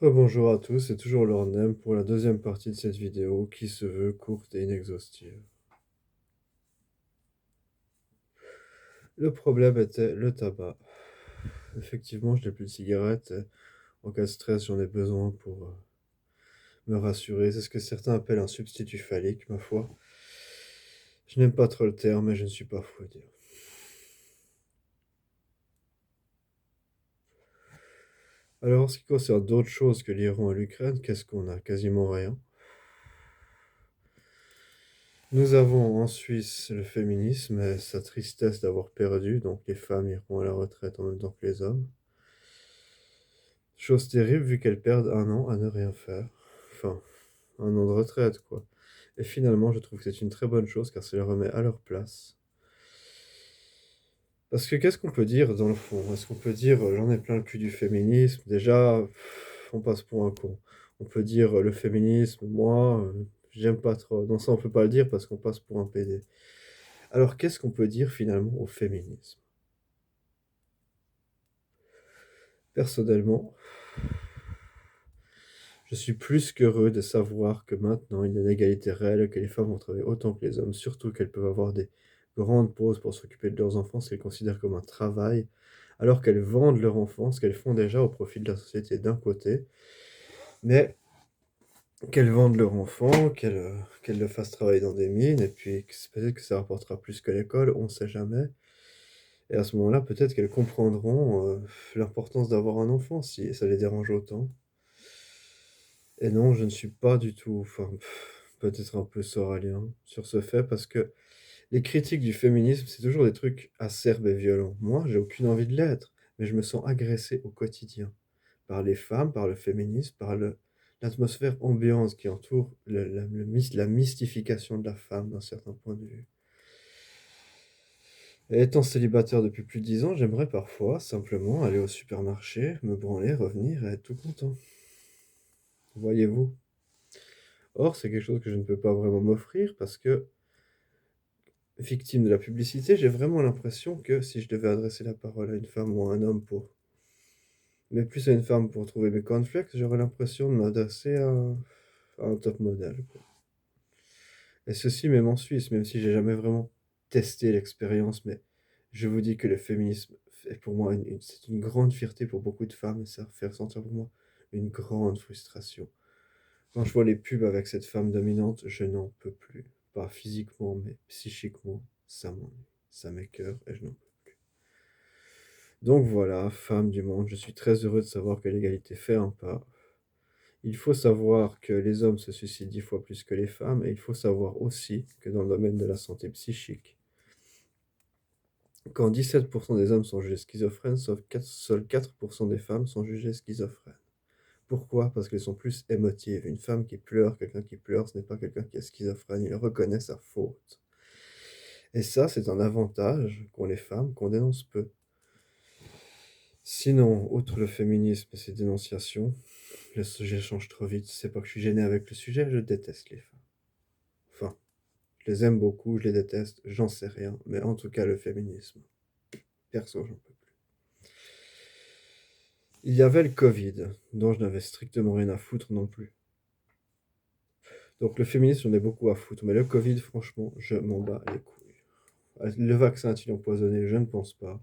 Rebonjour à tous, c'est toujours Lornem pour la deuxième partie de cette vidéo qui se veut courte et inexhaustive. Le problème était le tabac. Effectivement, je n'ai plus de cigarettes. En cas de stress, j'en ai besoin pour me rassurer. C'est ce que certains appellent un substitut phallique, ma foi. Je n'aime pas trop le terme, mais je ne suis pas fou à dire. Alors, en ce qui concerne d'autres choses que l'Iran et l'Ukraine, qu'est-ce qu'on a? Quasiment rien. Nous avons en Suisse le féminisme et sa tristesse d'avoir perdu, donc les femmes iront à la retraite en même temps que les hommes. Chose terrible vu qu'elles perdent un an à ne rien faire. Enfin, un an de retraite, quoi. Et finalement, je trouve que c'est une très bonne chose car ça les remet à leur place. Parce que qu'est-ce qu'on peut dire dans le fond? Est-ce qu'on peut dire j'en ai plein le cul du féminisme? Déjà, on passe pour un con. On peut dire le féminisme, moi, j'aime pas trop. Non, ça on peut pas le dire parce qu'on passe pour un PD. Alors qu'est-ce qu'on peut dire finalement au féminisme? Personnellement, je suis plus qu'heureux de savoir que maintenant il y a une égalité réelle, que les femmes vont travailler autant que les hommes, surtout qu'elles peuvent avoir des grandes pauses pour s'occuper de leurs enfants, ce qu'elles considèrent comme un travail, alors qu'elles vendent leur enfant, ce qu'elles font déjà au profit de la société d'un côté, mais qu'elles vendent leur enfant, qu'elles le fassent travailler dans des mines, et puis peut-être que ça rapportera plus que l'école, on ne sait jamais. Et à ce moment-là, peut-être qu'elles comprendront l'importance d'avoir un enfant, si ça les dérange autant. Et non, je ne suis pas du tout, enfin, peut-être un peu soralien sur ce fait, parce que les critiques du féminisme, c'est toujours des trucs acerbes et violents. Moi, j'ai aucune envie de l'être, mais je me sens agressé au quotidien par les femmes, par le féminisme, par l'atmosphère ambiante qui entoure la mystification de la femme d'un certain point de vue. Et étant célibataire depuis plus de 10 ans, j'aimerais parfois simplement aller au supermarché, me branler, revenir et être tout content. Voyez-vous? Or, c'est quelque chose que je ne peux pas vraiment m'offrir parce que, victime de la publicité, j'ai vraiment l'impression que si je devais adresser la parole à une femme ou à un homme mais plus à une femme pour trouver mes cornflakes, j'aurais l'impression de m'adresser à un top modèle, quoi. Et ceci même en Suisse, même si j'ai jamais vraiment testé l'expérience, mais je vous dis que le féminisme est pour moi c'est une grande fierté pour beaucoup de femmes et ça fait ressentir pour moi une grande frustration. Quand je vois les pubs avec cette femme dominante, je n'en peux plus. Pas physiquement, mais psychiquement, ça m'ennuie, ça m'écoeure et je n'en peux plus. Donc voilà, femme du monde, je suis très heureux de savoir que l'égalité fait un pas. Il faut savoir que les hommes se suicident 10 fois plus que les femmes et il faut savoir aussi que dans le domaine de la santé psychique, quand 17% des hommes sont jugés schizophrènes, seuls 4% des femmes sont jugées schizophrènes. Pourquoi? Parce qu'elles sont plus émotives. Une femme qui pleure, quelqu'un qui pleure, ce n'est pas quelqu'un qui est schizophrène, il reconnaît sa faute. Et ça, c'est un avantage qu'ont les femmes qu'on dénonce peu. Sinon, outre le féminisme et ses dénonciations, le sujet change trop vite, c'est pas que je suis gêné avec le sujet, je déteste les femmes. Enfin, je les aime beaucoup, je les déteste, j'en sais rien, mais en tout cas le féminisme. Perso, j'en peux plus. Il y avait le Covid, dont je n'avais strictement rien à foutre non plus. Donc le féminisme, j'en ai beaucoup à foutre, mais le Covid, franchement, je m'en bats les couilles. Le vaccin a-t-il empoisonné? Je ne pense pas.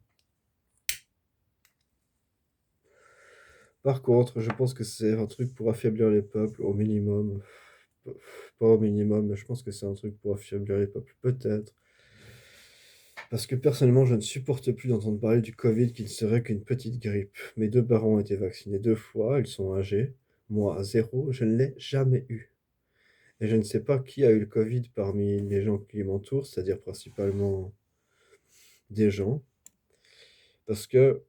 Par contre, je pense que c'est un truc pour affaiblir les peuples au minimum. Pas au minimum, mais je pense que c'est un truc pour affaiblir les peuples, peut-être. Parce que personnellement, je ne supporte plus d'entendre parler du Covid qui ne serait qu'une petite grippe. Mes deux parents ont été vaccinés 2 fois, ils sont âgés. Moi, zéro, je ne l'ai jamais eu. Et je ne sais pas qui a eu le Covid parmi les gens qui m'entourent, c'est-à-dire principalement des gens, parce que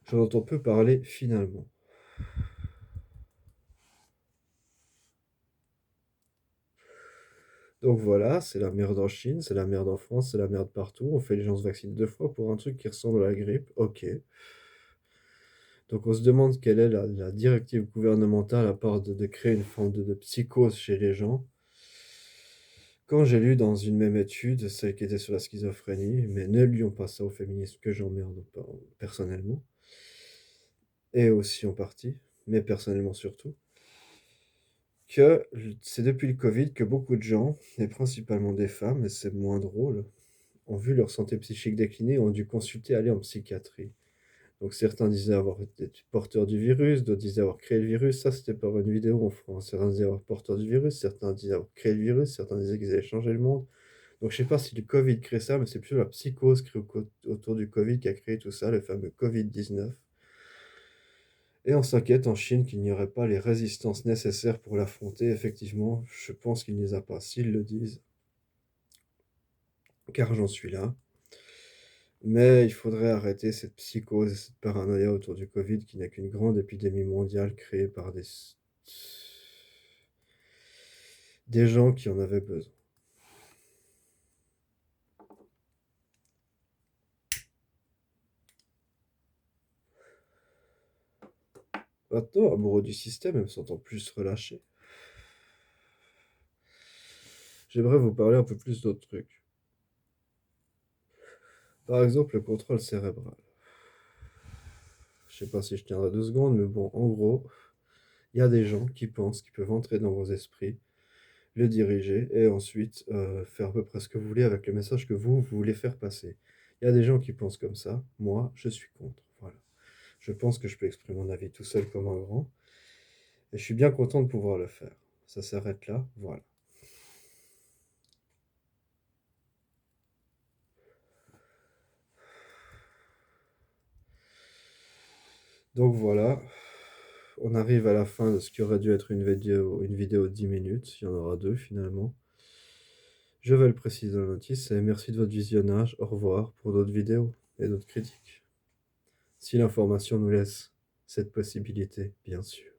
j'en entends peu parler finalement. Donc voilà, c'est la merde en Chine, c'est la merde en France, c'est la merde partout. On fait les gens se vacciner 2 fois pour un truc qui ressemble à la grippe. Ok. Donc on se demande quelle est la directive gouvernementale à part de créer une forme de psychose chez les gens. Quand j'ai lu dans une même étude, celle qui était sur la schizophrénie, mais ne lions pas ça au féminisme que j'emmerde personnellement, et aussi en partie, mais personnellement surtout, que c'est depuis le Covid que beaucoup de gens, et principalement des femmes, et c'est moins drôle, ont vu leur santé psychique décliner et ont dû consulter, aller en psychiatrie. Donc certains disaient avoir été porteurs du virus, d'autres disaient avoir créé le virus. Ça, c'était par une vidéo en France. Certains disaient avoir porteur du virus, certains disaient avoir créé le virus, certains disaient qu'ils allaient changer le monde. Donc je sais pas si le Covid crée ça, mais c'est plutôt la psychose créée autour du Covid qui a créé tout ça, le fameux Covid-19. Et on s'inquiète en Chine qu'il n'y aurait pas les résistances nécessaires pour l'affronter. Effectivement, je pense qu'il n'y les a pas s'ils le disent, car j'en suis là. Mais il faudrait arrêter cette psychose et cette paranoïa autour du Covid qui n'est qu'une grande épidémie mondiale créée par des gens qui en avaient besoin. Maintenant, amoureux du système et me sentant plus relâché, j'aimerais vous parler un peu plus d'autres trucs. Par exemple, le contrôle cérébral. Je sais pas si je tiendrai 2 secondes, mais bon, en gros, il y a des gens qui pensent qu'ils peuvent entrer dans vos esprits, le diriger et ensuite faire à peu près ce que vous voulez avec le message que vous voulez faire passer. Il y a des gens qui pensent comme ça. Moi, je suis contre. Voilà. Je pense que je peux exprimer mon avis tout seul comme un grand. Et je suis bien content de pouvoir le faire. Ça s'arrête là. Voilà. Donc voilà. On arrive à la fin de ce qui aurait dû être une vidéo de 10 minutes. Il y en aura deux finalement. Je vais le préciser dans la notice et merci de votre visionnage. Au revoir pour d'autres vidéos et d'autres critiques. Si l'information nous laisse cette possibilité, bien sûr.